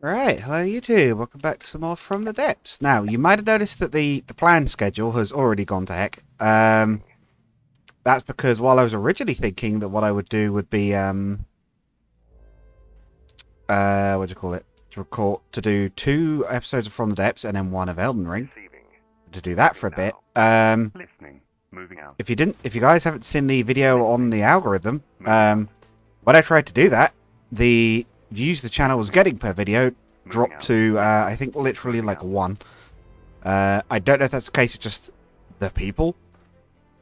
Right, hello YouTube, welcome back to some more From the Depths. Now, you might have noticed that the planned schedule has already gone to heck. That's because while I was originally thinking that what I would do would be, what do you call it? To do 2 episodes of From the Depths and then 1 of Elden Ring. To do that for a bit. If you guys haven't seen the video on the algorithm, when I tried to do that, the views the channel was getting per video dropped to, I think, literally like 1. I don't know if that's the case of just the people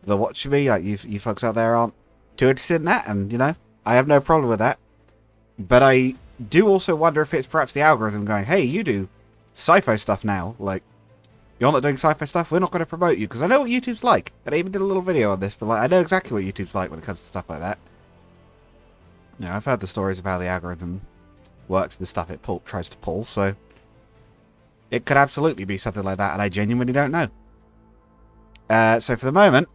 that are watching me, like you folks out there aren't too interested in that, and, you know, I have no problem with that. But I do also wonder if it's perhaps the algorithm going, hey, you do sci-fi stuff now, like, you're not doing sci-fi stuff, we're not going to promote you, because I know what YouTube's like. And I even did a little video on this, but like, I know exactly what YouTube's like when it comes to stuff like that. You know, I've heard the stories of how the algorithm works, the stuff it tries to pull, so it could absolutely be something like that, and I genuinely don't know. So for the moment,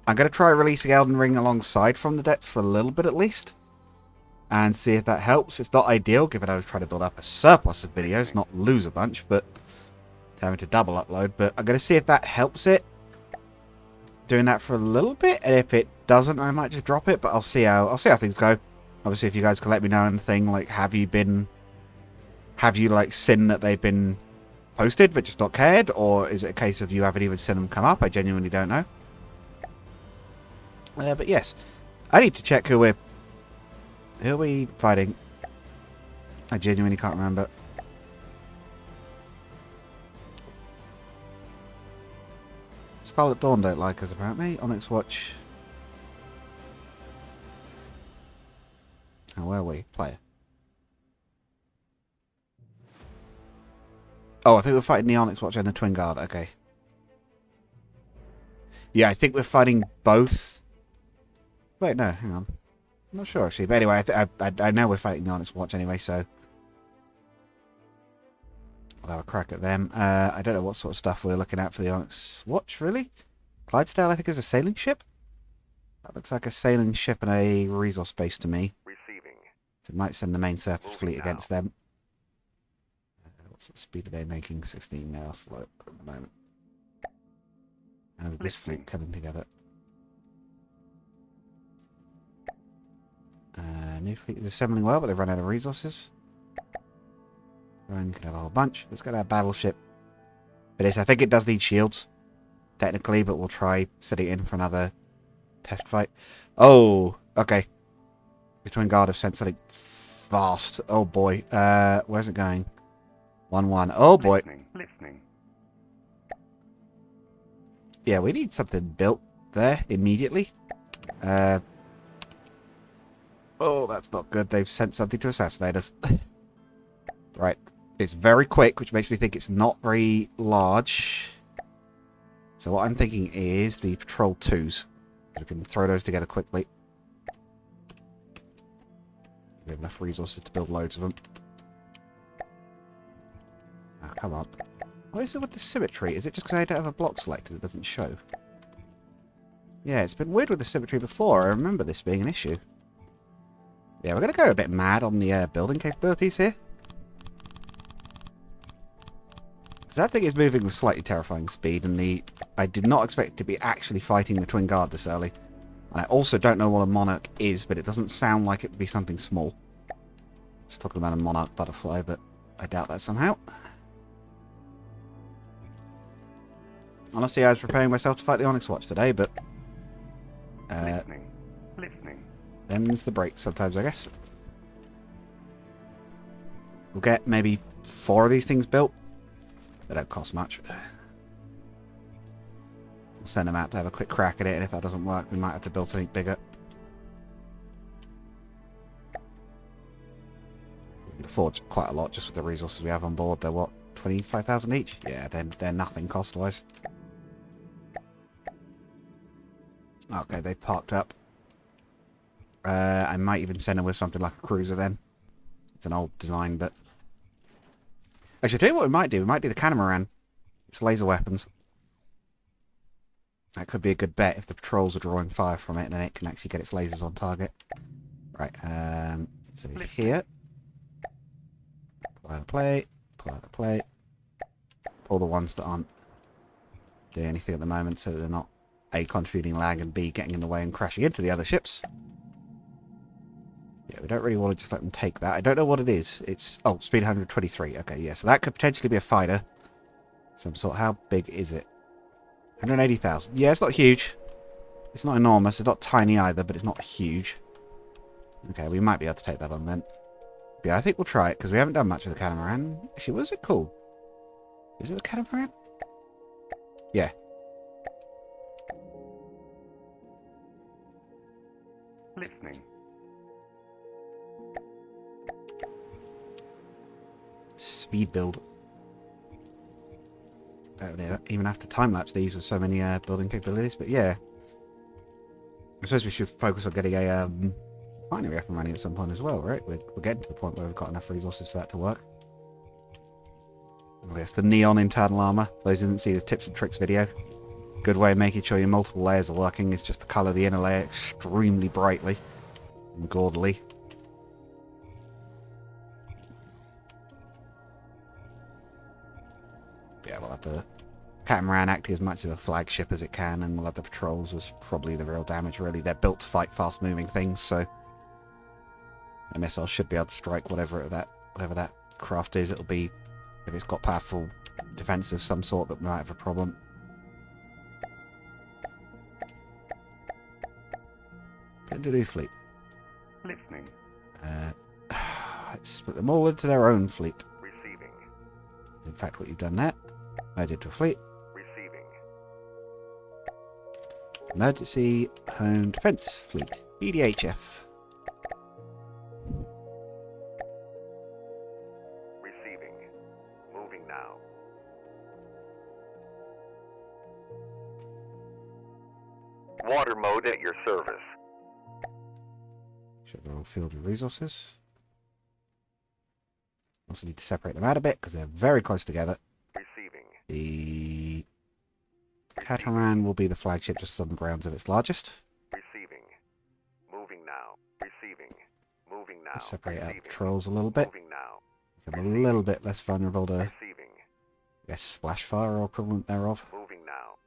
I'm going to try releasing Elden Ring alongside From the Depths for a little bit at least, and see if that helps. It's not ideal, given I was trying to build up a surplus of videos, not lose a bunch, but having to double upload. But I'm going to see if that helps it, doing that for a little bit, and if it doesn't, I might just drop it. But I'll see how things go. Obviously, if you guys can let me know in the thing, like, have you like seen that they've been posted but just not cared, or is it a case of you haven't even seen them come up? I genuinely don't know. But yes, I need to check who are we fighting. I genuinely can't remember. Scarlet Dawn don't like us apparently. Onix Watch. Oh, where are we? Player. Oh, I think we're fighting the Onix Watch and the Twin Guard. Okay. Yeah, I think we're fighting both. Wait, no, hang on. I'm not sure, actually. But anyway, I know we're fighting the Onix Watch anyway, so I'll have a crack at them. I don't know what sort of stuff we're looking at for the Onix Watch, really. Clydesdale, I think, is a sailing ship. That looks like a sailing ship and a resource base to me. So it might send the main surface fleet against them. What sort of speed are they making? 16 now, slow at the moment. And this fleet coming together. New fleet is assembling well, but they've run out of resources. Ryan can have a whole bunch. Let's get our battleship. I think it does need shields, technically, but we'll try setting it in for another test fight. Oh, okay. The Twin Guard have sent something fast. Oh boy. Where's it going? 1-1. Oh boy. Listening. Yeah, we need something built there immediately. Oh, that's not good. They've sent something to assassinate us. Right. It's very quick, which makes me think it's not very large. So what I'm thinking is the Patrol 2s. We can throw those together quickly. We have enough resources to build loads of them. Oh, come on. What is it with the symmetry? Is it just because I don't have a block selected it doesn't show? Yeah, it's been weird with the symmetry before. I remember this being an issue. Yeah, we're going to go a bit mad on the building capabilities here. Because that thing is moving with slightly terrifying speed, and I did not expect to be actually fighting the Twin Guard this early. And I also don't know what a Monarch is, but it doesn't sound like it would be something small. It's talking about a Monarch butterfly, but I doubt that somehow. Honestly, I was preparing myself to fight the Onix Watch today, but Listening. Them's the breaks sometimes, I guess. We'll get maybe 4 of these things built. They don't cost much. We'll send them out to have a quick crack at it, and if that doesn't work, we might have to build something bigger. We can afford quite a lot just with the resources we have on board. They're what, 25,000 each? Yeah, they're nothing cost-wise. Okay, they parked up. I might even send them with something like a cruiser then. It's an old design, but... Actually, I'll tell you what we might do. We might do the catamaran. It's laser weapons. That could be a good bet if the patrols are drawing fire from it, and then it can actually get its lasers on target. Right, so here. Pull out the plate. Pull out the plate. Pull the ones that aren't doing anything at the moment so that they're not A, contributing lag, and B, getting in the way and crashing into the other ships. Yeah, we don't really want to just let them take that. I don't know what it is. It's... Oh, speed 123. Okay, yeah, so that could potentially be a fighter. Some sort. How big is it? 180,000. Yeah, it's not huge. It's not enormous. It's not tiny either, but it's not huge. Okay, we might be able to take that on then. But yeah, I think we'll try it, because we haven't done much with the catamaran. Actually, was it cool? Is it the catamaran? Yeah. Listening. Speed build. Even have to time-lapse these with so many building capabilities, but yeah. I suppose we should focus on getting a refinery up and running at some point as well, right? We're getting to the point where we've got enough resources for that to work. I guess the neon internal armor. Those who didn't see the tips and tricks video. Good way of making sure your multiple layers are working is just to colour the inner layer extremely brightly and gaudily. Yeah, we'll have the catamaran acting as much as a flagship as it can, and we'll have the patrols as probably the real damage, really. They're built to fight fast-moving things, so a missile should be able to strike whatever that craft is. It'll be, if it's got powerful defense of some sort, that might have a problem. Get into the fleet. Listening. Let's split them all into their own fleet. Receiving. In fact, what you've done there. Merge into a fleet. Receiving. Emergency Home Defense Fleet. EDHF. Receiving. Moving now. Water mode at your service. Shut the whole field of resources. Also need to separate them out a bit because they're very close together. Receiving. The catamaran will be the flagship just on the grounds of its largest. Receiving. Moving now. Receiving. Moving now. Let's separate out Receiving. patrols a little bit. Moving now. Become a little bit less vulnerable to, Receiving. I guess, splash fire or equivalent thereof. Moving now.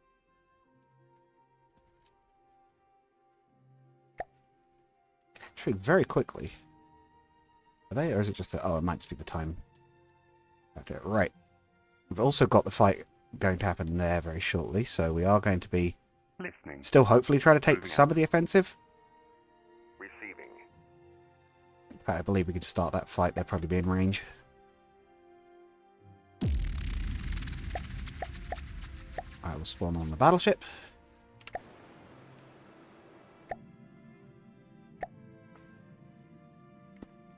Actually, very quickly. Are they, or is it just that? Oh, it might just be the time. Okay, right. We've also got the fight going to happen there very shortly, so we are going to be Listening. still hopefully trying to take some of the offensive. Receiving. In fact, I believe we could start that fight. They'll probably be in range. Alright, we'll spawn on the battleship.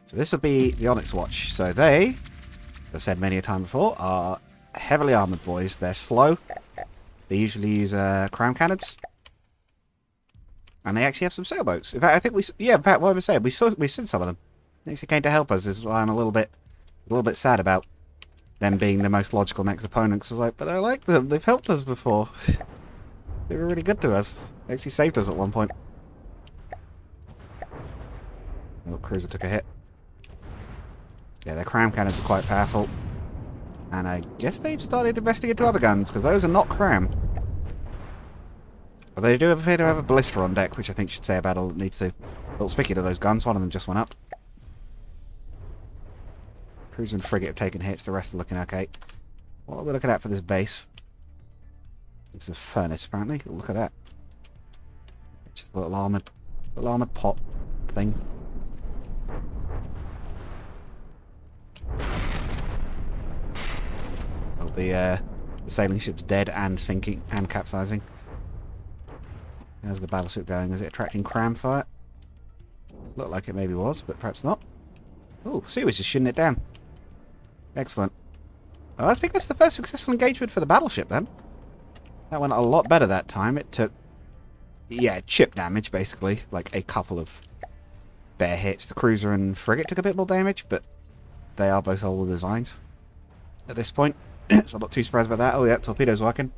So this will be the Onix Watch. So they, as I've said many a time before, are heavily armoured boys. They're slow. They usually use crown cannons. And they actually have some sailboats. In fact, I think in fact, what I was saying, we've seen some of them. They actually came to help us. This is why I'm a little bit sad about them being the most logical next opponents. I was like, but I like them. They've helped us before. They were really good to us. They actually saved us at one point. Oh, cruiser took a hit. Yeah, their crown cannons are quite powerful. And I guess they've started investing into other guns, because those are not crown. But they do appear to have a ballista on deck, which I think should say about all it needs to. Well, speaking of those guns, one of them just went up. Cruiser and frigate have taken hits, the rest are looking okay. What are we looking at for this base? It's a furnace, apparently. Oh, look at that. Just a little armoured pot thing. Well, the sailing ship's dead and sinking and capsizing. How's the battleship going? Is it attracting cram fire? Looked like it maybe was, but perhaps not. Oh, see, was just shooting it down. Excellent. Well, I think that's the first successful engagement for the battleship, then. That went a lot better that time. It took, yeah, chip damage, basically. Like a couple of bare hits. The cruiser and frigate took a bit more damage, but they are both older designs at this point. So I'm not too surprised about that. Oh, yeah, torpedo's working.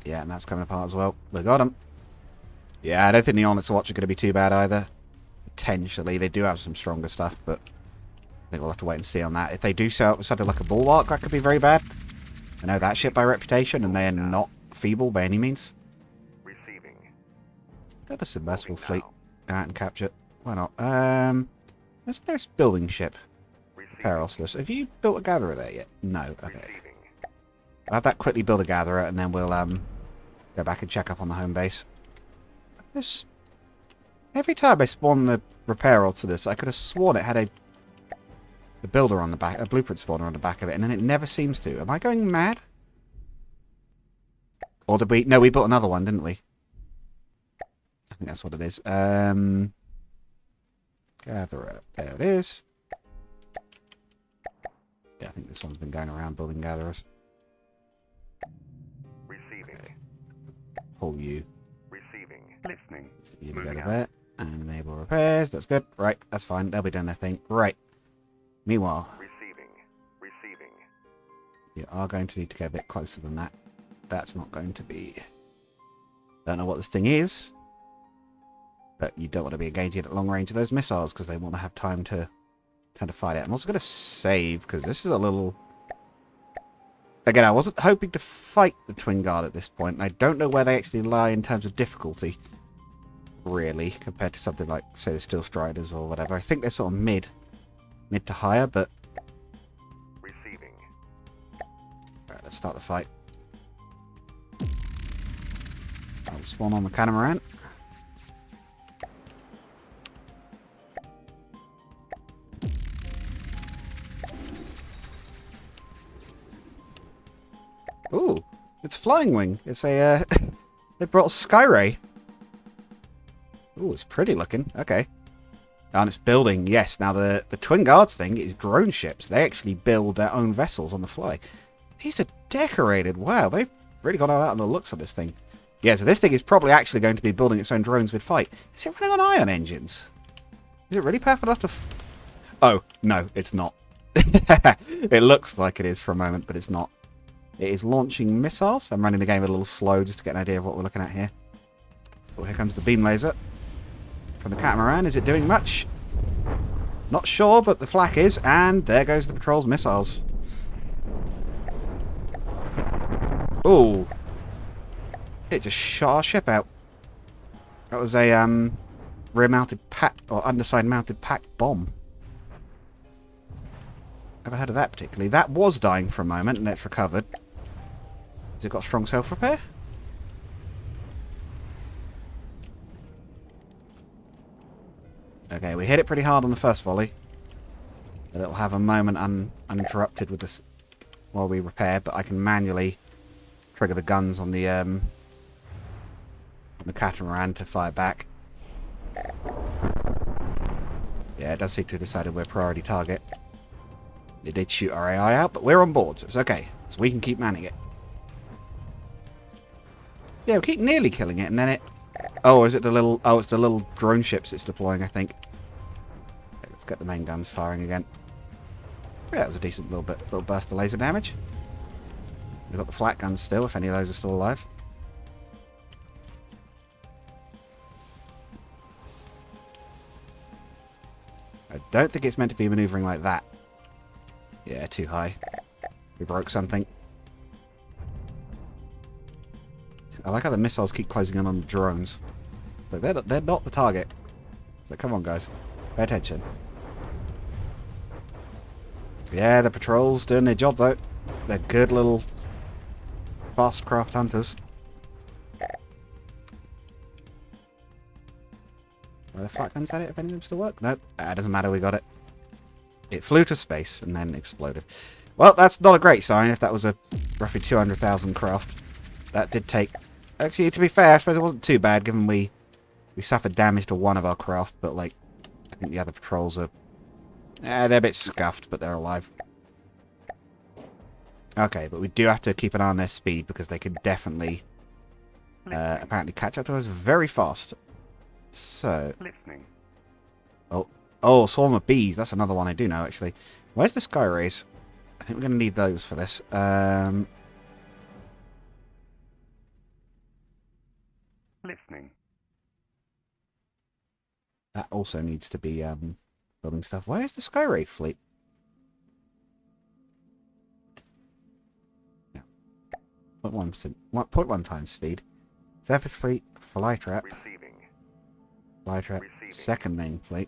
Yeah, and that's coming apart as well. We got him. Yeah, I don't think the Onix Watch are going to be too bad either. Potentially, they do have some stronger stuff, but I think we'll have to wait and see on that. If they do sell something like a Bulwark, that could be very bad. I know that ship by reputation, and they're not feeble by any means. Receiving. Got the submersible Moving fleet now. out and capture it. Why not? There's a nice building ship. Receiving. Perilous. Have you built a gatherer there yet? No. Okay. Receiving. I'll have that quickly build a gatherer, and then we'll go back and check up on the home base. Every time I spawn the repair to this, I could have sworn it had a builder on the back, a blueprint spawner on the back of it, and then it never seems to. Am I going mad? Or did we? No, we built another one, didn't we? I think that's what it is. Gatherer. There it is. Yeah, I think this one's been going around building gatherers. Receiving. Pull you. Receiving. Listening. So you go Moving to out. there. And enable repairs. That's good. Right, that's fine. They'll be doing their thing. Right. Meanwhile, Receiving. Receiving. you are going to need to go a bit closer than that. That's not going to be... Don't know what this thing is. But you don't want to be engaging at long range of those missiles because they want to have time to fight it. I'm also going to save because this is a little... Again, I wasn't hoping to fight the Twin Guard at this point. And I don't know where they actually lie in terms of difficulty, really, compared to something like, say, the Steel Striders or whatever. I think they're sort of mid to higher, but... Receiving. Alright, let's start the fight. I'll spawn on the catamaran. Ooh, it's Flying Wing. It's a, they brought Skyray. Ooh, it's pretty looking. Okay. And it's building, yes. Now, the Twin Guards thing is drone ships. They actually build their own vessels on the fly. These are decorated. Wow, they've really gone all out on the looks of this thing. Yeah, so this thing is probably actually going to be building its own drones with fight. Is it running on ion engines? Is it really powerful enough to... Oh, no, it's not. It looks like it is for a moment, but it's not. It is launching missiles. I'm running the game a little slow just to get an idea of what we're looking at here. Oh, here comes the beam laser from the catamaran. Is it doing much? Not sure, but the flak is. And there goes the patrol's missiles. Ooh. It just shot our ship out. That was a rear-mounted pack, or underside-mounted pack bomb. Never heard of that particularly. That was dying for a moment, and it's recovered. Has it got strong self-repair? Okay, we hit it pretty hard on the first volley. But it'll have a moment uninterrupted with this while we repair, but I can manually trigger the guns on the catamaran to fire back. Yeah, it does seem to have decided we're priority target. It did shoot our AI out, but we're on board, so it's okay. So we can keep manning it. Yeah, we keep nearly killing it, and then it... Oh, is it the little... Oh, it's the little drone ships it's deploying, I think. Okay, let's get the main guns firing again. Yeah, that was a decent little burst of laser damage. We've got the flat guns still, if any of those are still alive. I don't think it's meant to be maneuvering like that. Yeah, too high. We broke something. I like how the missiles keep closing in on the drones. But they're not the target. So come on, guys. Pay attention. Yeah, the patrols doing their job, though. They're good little fast craft hunters. Are the flat guns at it if any of them still work? Nope. It doesn't matter, we got it. It flew to space and then exploded. Well, that's not a great sign if that was a roughly 200,000 craft. That did take... Actually, to be fair, I suppose it wasn't too bad given we suffered damage to one of our craft, but like, I think the other patrols are... they're a bit scuffed, but they're alive. Okay, but we do have to keep an eye on their speed because they can definitely apparently catch up to us very fast. So... Listening. Oh, swarm of bees. That's another one I do know, actually. Where's the Skyrays? I think we're going to need those for this. Listening. That also needs to be building stuff. Where's the Skyray fleet? Yeah. 0.1 times speed. Surface fleet, flytrap. Receiving. Flytrap, Receiving. second main fleet.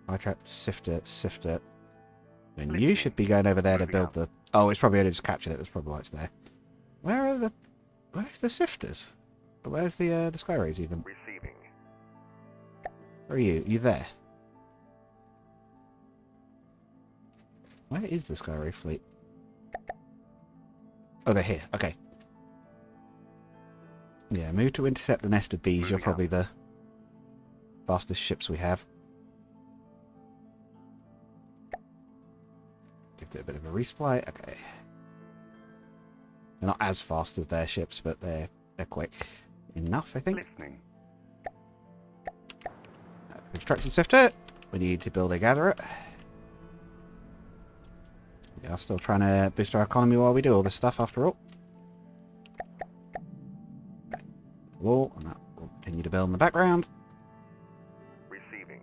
Flytrap, sifter. And you should be going over there to build the... Oh, it's probably only just captured it. That's probably why it's there. Where's the sifters? Where's the Skyrays even? Receiving. Where are you? You there? Where is the Skyray fleet? Oh, they're here. Okay. Yeah, move to intercept the nest of bees. You're probably the fastest ships we have. Give it a bit of a resupply. Okay. They're not as fast as their ships, but they're quick enough, I think. Listening. Construction sifter. We need to build a gatherer. We are still trying to boost our economy while we do all this stuff, after all. Wall, and that will continue to build in the background. Receiving.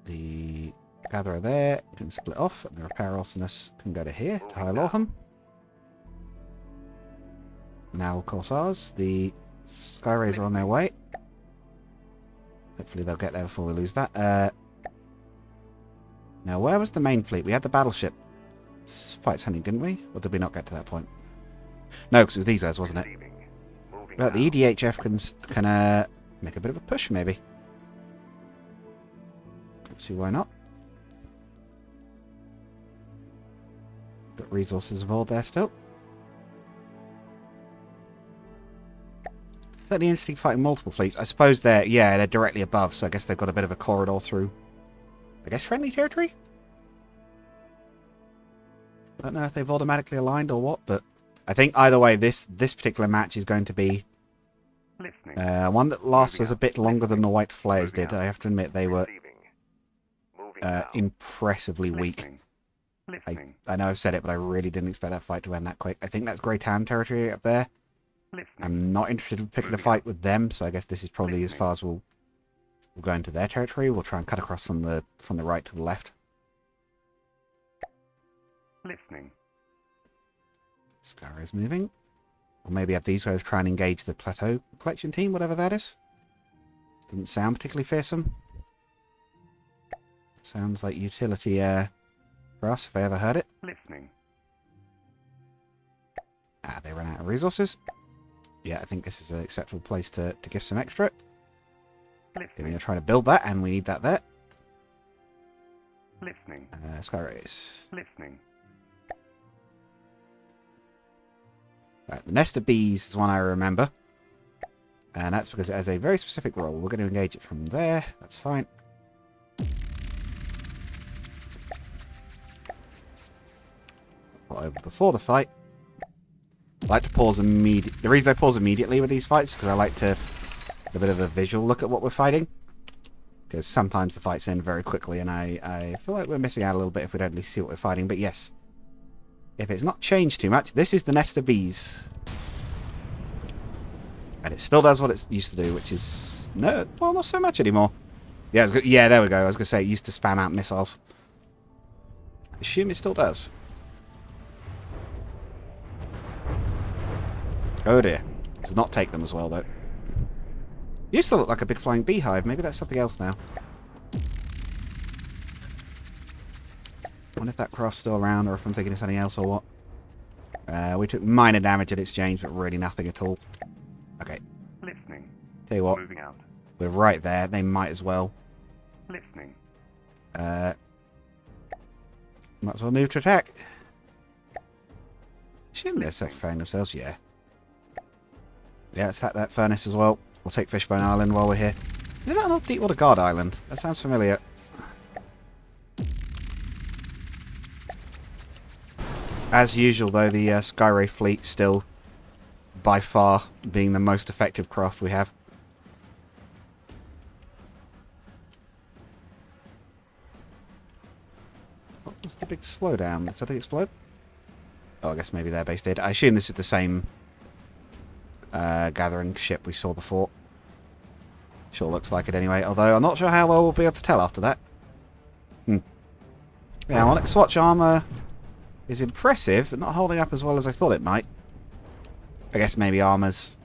The gatherer there can split off, and the repair awesomeness can go to here, to High Lawham. Now Corsairs, the Skyrays are on their way. Hopefully they'll get there before we lose that. Now, where was the main fleet? We had the battleship fight something, didn't we? Or did we not get to that point? No, because it was these guys, wasn't it? Receiving. Moving But the out. EDHF can make a bit of a push, maybe. Let's see why not. Got resources of all there still. Is that the instinct fighting multiple fleets? I suppose they're directly above, so I guess they've got a bit of a corridor through, I guess, friendly territory? I don't know if they've automatically aligned or what, but I think either way, this particular match is going to be Listening. one that lasts us a bit longer than the White Flares did. I have to admit, they were Receiving. Moving out. impressively weak. Listening. Listening. I know I've said it, but I really didn't expect that fight to end that quick. I think that's Grey Town territory up there. Listening. I'm not interested in picking a fight with them, so I guess this is probably as far as we'll go into their territory. We'll try and cut across from the right to the left. Listening. Skyray is moving. Or maybe have these guys try and engage the plateau collection team, whatever that is. Doesn't sound particularly fearsome. Sounds like utility for us, if I ever heard it. Listening. Ah, they ran out of resources. Yeah, I think this is an acceptable place to give some extra. We're Listening. trying to build that, and we need that there. Listening. Skyrays. Listening. Right, the nest of bees is one I remember. And that's because it has a very specific role. We're going to engage it from there. That's fine. Over before the fight. I like to pause immediately. The reason I pause immediately with these fights is because I like to have a bit of a visual look at what we're fighting. Because sometimes the fights end very quickly, and I feel like we're missing out a little bit if we don't at least see what we're fighting. But yes, if it's not changed too much, this is the nest of bees. And it still does what it used to do, which is... No, well, not so much anymore. Yeah, yeah, there we go. I was going to say it used to spam out missiles. I assume it still does. Oh dear. Does not take them as well, though. Used to look like a big flying beehive. Maybe that's something else now. I wonder if that craft's still around, or if I'm thinking of something else, or what. We took minor damage at exchange, but really nothing at all. Okay. Listening. Tell you what, Moving out. we're right there. They might as well. Listening. Might as well move to attack. Shouldn't they're self-preparing themselves? Yeah. Yeah, let's attack that furnace as well. We'll take Fishbone Island while we're here. Is that not Deepwater Guard Island? That sounds familiar. As usual, though, the Skyray fleet still, by far, being the most effective craft we have. What was the big slowdown? Did something explode? Oh, I guess maybe their base did. I assume this is the same gathering ship we saw before. Sure looks like it anyway, although I'm not sure how well we'll be able to tell after that. Yeah, Onix Watch armor is impressive, but not holding up as well as I thought it might. I guess maybe armor's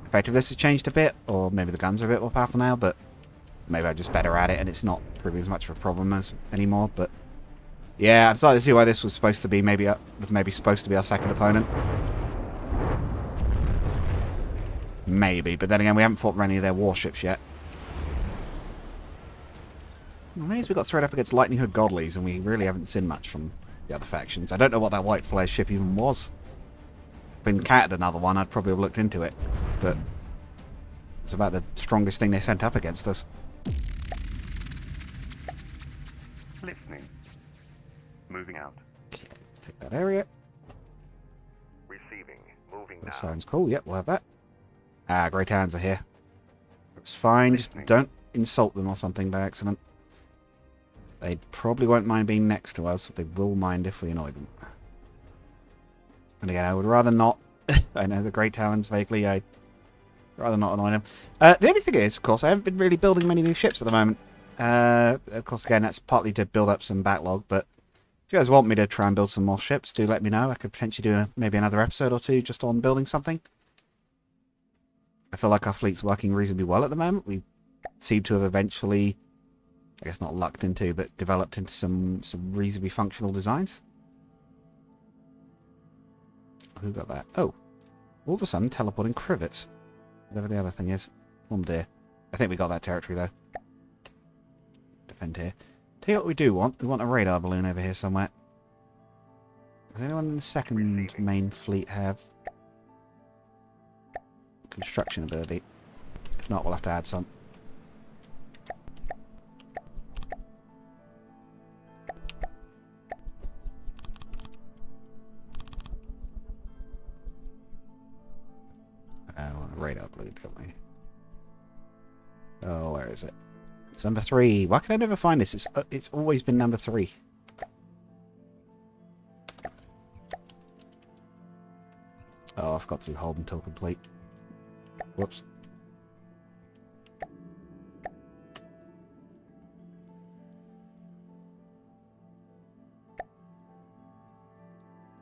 effectiveness has changed a bit, or maybe the guns are a bit more powerful now, but maybe I'm just better at it and it's not proving as much of a problem as anymore. But yeah, I'm starting to see why this was supposed to be maybe supposed to be our second opponent. Maybe, but then again, we haven't fought any of their warships yet. Well, maybe we got thrown up against Lightning Hood Godlies, and we really haven't seen much from the other factions. I don't know what that white flare ship even was. If I'd encountered another one, I'd probably have looked into it. But it's about the strongest thing they sent up against us. Listening. Moving out. Okay, let's take that area. Receiving. Moving That now. sounds cool. Yep, we'll have that. Ah, Grey Towns are here. It's fine. Just don't insult them or something by accident. They probably won't mind being next to us. They will mind if we annoy them. And again, I would rather not. I know the Great Talons vaguely. I'd rather not annoy them. The only thing is, of course, I haven't been really building many new ships at the moment. Of course, again, that's partly to build up some backlog. But if you guys want me to try and build some more ships, do let me know. I could potentially do maybe another episode or two just on building something. I feel like our fleet's working reasonably well at the moment. We seem to have eventually, I guess not lucked into, but developed into some reasonably functional designs. Who got that? Oh, all of a sudden teleporting crivets. Whatever the other thing is. One deer. I think we got that territory though. Defend here. Tell you what we do want. We want a radar balloon over here somewhere. Does anyone in the second main fleet have construction ability? If not, we'll have to add some. Radar balloon, don't we? Oh, where is it? It's number 3. Why can I never find this? It's always been number 3. Oh, I forgot to hold until complete. Whoops.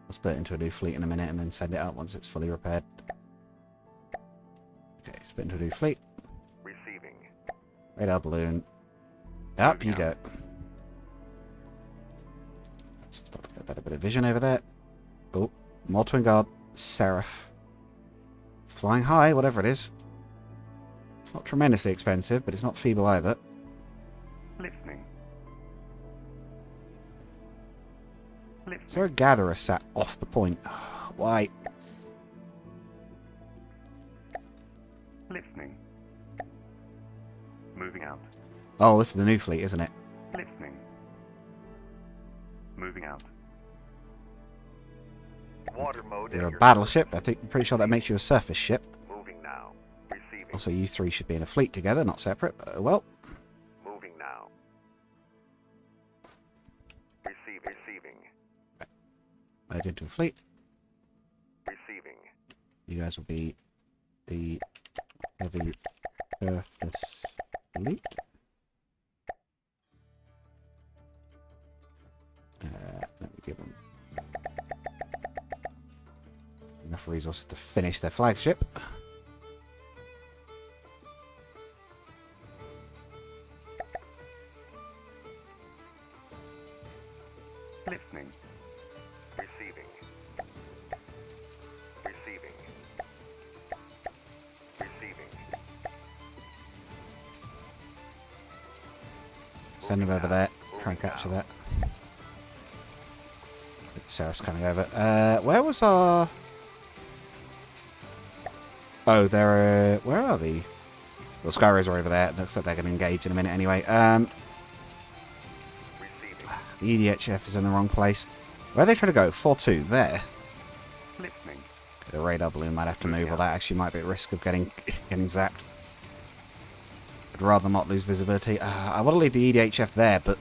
I'll split it into a new fleet in a minute and then send it out once it's fully repaired. Okay, split into a new fleet. Receiving. Radar balloon. Up you go. Let's start to get a better bit of vision over there. Oh, more Twin Guard. Seraph. It's flying high, whatever it is. It's not tremendously expensive, but it's not feeble either. Listening. Is there a gatherer sat off the point? Why? Listening. Moving out. Oh, this is the new fleet, isn't it? Listening. Moving out. Water mode. You're a battleship. I'm pretty sure that makes you a surface ship. Moving now. Receiving. Also, you three should be in a fleet together, not separate. Well, Moving now. Receiving. merge into a fleet. Receiving. You guys will be the heavy surface fleet. Let me give them enough resources to finish their flagship. Listening. Receiving. Send them over there. Try and capture that. Sarah's coming over. Where was our... Oh, they're... where are they? Well, Skyrays are over there. Looks like they're going to engage in a minute anyway. The EDHF is in the wrong place. Where are they trying to go? 4-2. There. Listening. The radar balloon might have to move, or that actually might be at risk of getting zapped. I'd rather not lose visibility. I want to leave the EDHF there, but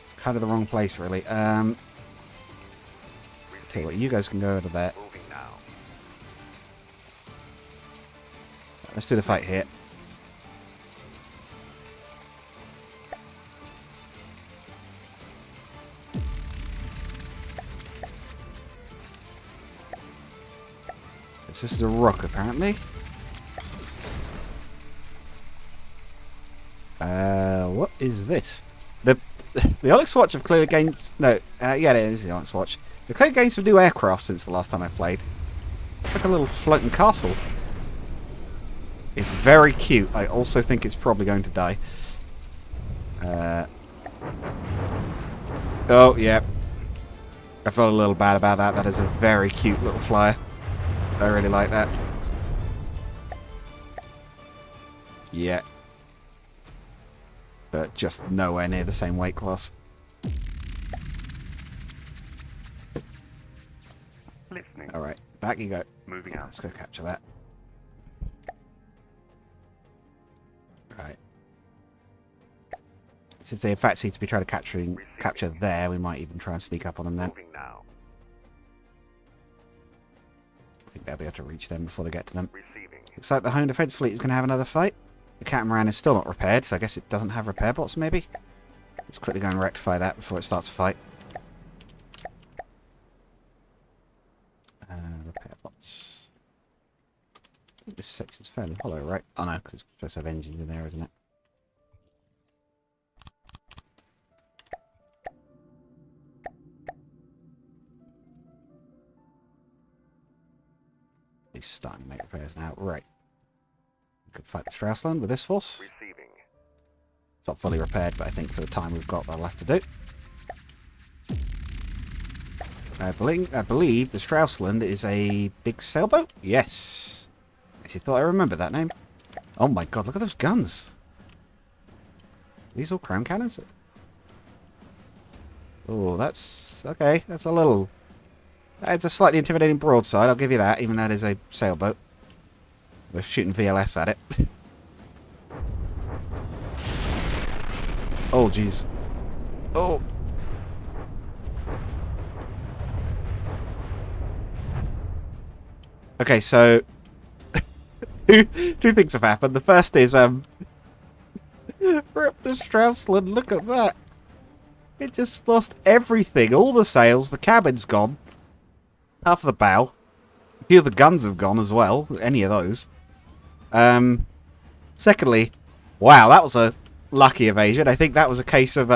it's kind of the wrong place, really. Tell you what, you guys can go over there. Let's do the fight here. This is a rock, apparently. What is this? The Onix Watch have clearly gained... No, yeah, it is the Onix Watch. They've clearly gained some new aircraft since the last time I played. It's like a little floating castle. It's very cute. I also think it's probably going to die. Oh, yeah. I felt a little bad about that. That is a very cute little flyer. I really like that. Yeah. But just nowhere near the same weight class. Listening. Alright, back you go. Moving out. Let's go capture that. Right. Since they in fact seem to be trying to capture there, we might even try and sneak up on them then. Moving now. I think they'll be able to reach them before they get to them. Receiving. Looks like the home defense fleet is going to have another fight. The catamaran is still not repaired, so I guess it doesn't have repair bots, maybe? Let's quickly go and rectify that before it starts a fight. Repair bots. I think this section's fairly hollow, right? Oh no, because it's supposed to have engines in there, isn't it? He's starting to make repairs now. Right. We could fight the Straussland with this force. Receiving. It's not fully repaired, but I think for the time we've got, that'll have to do. I believe the Straussland is a big sailboat? Yes. Actually thought I remembered that name. Oh my god, look at those guns. Are these all crown cannons? Oh, that's... okay, that's a little... It's a slightly intimidating broadside, I'll give you that, even though it is a sailboat. We're shooting VLS at it. Oh, jeez. Oh! Okay, so... two things have happened. The first is, rip the Straussland, look at that! It just lost everything. All the sails, the cabin's gone. Half of the bow. A few of the guns have gone as well. Any of those. Secondly, wow, that was a lucky evasion. I think that was a case of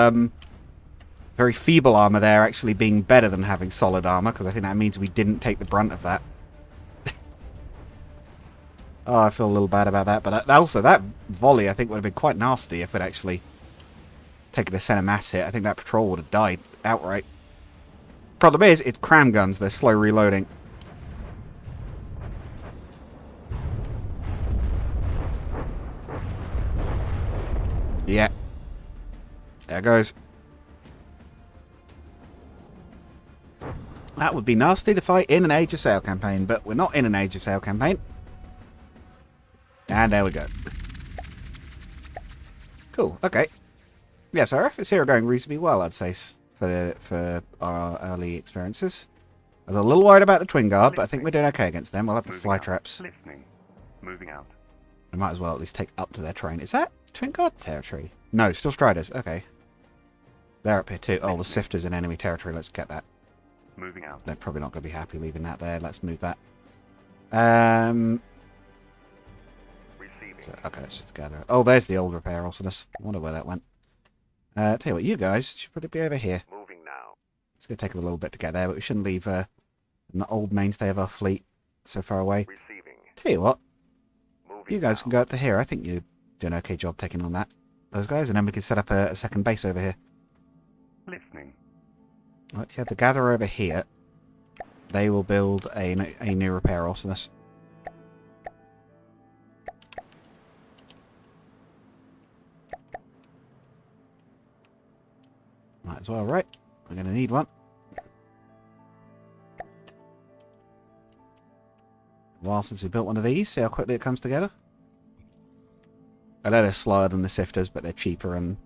very feeble armor there actually being better than having solid armor, because I think that means we didn't take the brunt of that. Oh, I feel a little bad about that. But also, that volley I think would have been quite nasty if it actually taken a center mass hit. I think that patrol would have died outright. Problem is, it's cram guns. They're slow reloading. Yeah. There it goes. That would be nasty to fight in an Age of Sail campaign, but we're not in an Age of Sail campaign. And there we go. Cool, okay. Yeah, so our efforts here are going reasonably well, I'd say, for our early experiences. I was a little worried about the Twin Guard, but I think we're doing okay against them. We'll have the fly traps. Listening. Moving out. I might as well at least take up to their train. Is that Twin Guard territory? No, still Striders. Okay. They're up here too. Oh, the Sifter's in enemy territory. Let's get that. Moving out. They're probably not going to be happy leaving that there. Let's move that. Receiving. So, okay, let's just gather. Oh, there's the old repair awesomeness. I wonder where that went. Tell you what, you guys should probably be over here. Moving now. It's going to take a little bit to get there, but we shouldn't leave an old mainstay of our fleet so far away. Receiving. Tell you what, Moving you guys now. can go up to here. I think you're doing an okay job taking on those guys, and then we can set up a second base over here. Listening. Right, you have the gather over here. They will build a new repair awesomeness. Might as well, right? We're going to need one. A while since we built one of these. See how quickly it comes together. I know they're slower than the Sifters, but they're cheaper and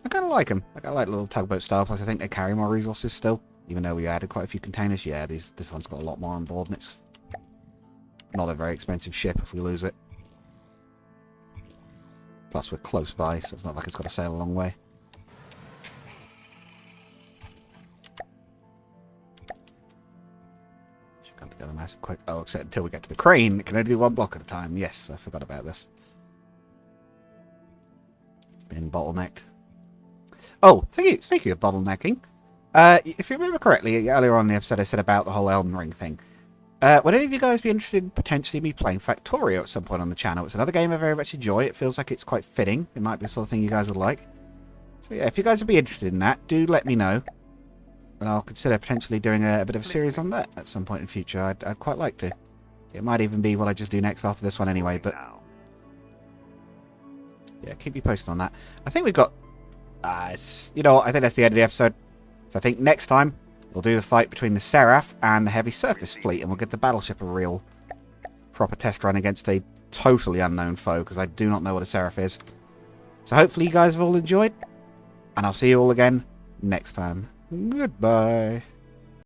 I kind of like them. I like little tugboat style, plus I think they carry more resources still. Even though we added quite a few containers. Yeah, this one's got a lot more on board and it's not a very expensive ship if we lose it. Plus, we're close by, so it's not like it's got to sail a long way. Should come together nice and quick. Oh, except until we get to the crane, it can only do one block at a time. Yes, I forgot about this. Been bottlenecked. Oh, speaking of bottlenecking, if you remember correctly, earlier on in the episode I said about the whole Elden Ring thing. Would any of you guys be interested in potentially me playing Factorio at some point on the channel? It's another game I very much enjoy. It feels like it's quite fitting. It might be the sort of thing you guys would like. So yeah, if you guys would be interested in that, do let me know. And I'll consider potentially doing a bit of a series on that at some point in future. I'd quite like to. It might even be what I just do next after this one anyway, but... yeah, keep you posted on that. I think we've got... you know what, I think that's the end of the episode. So I think next time, we'll do the fight between the Seraph and the Heavy Surface Fleet, and we'll give the battleship a real proper test run against a totally unknown foe, because I do not know what a Seraph is. So hopefully you guys have all enjoyed, and I'll see you all again next time. Goodbye.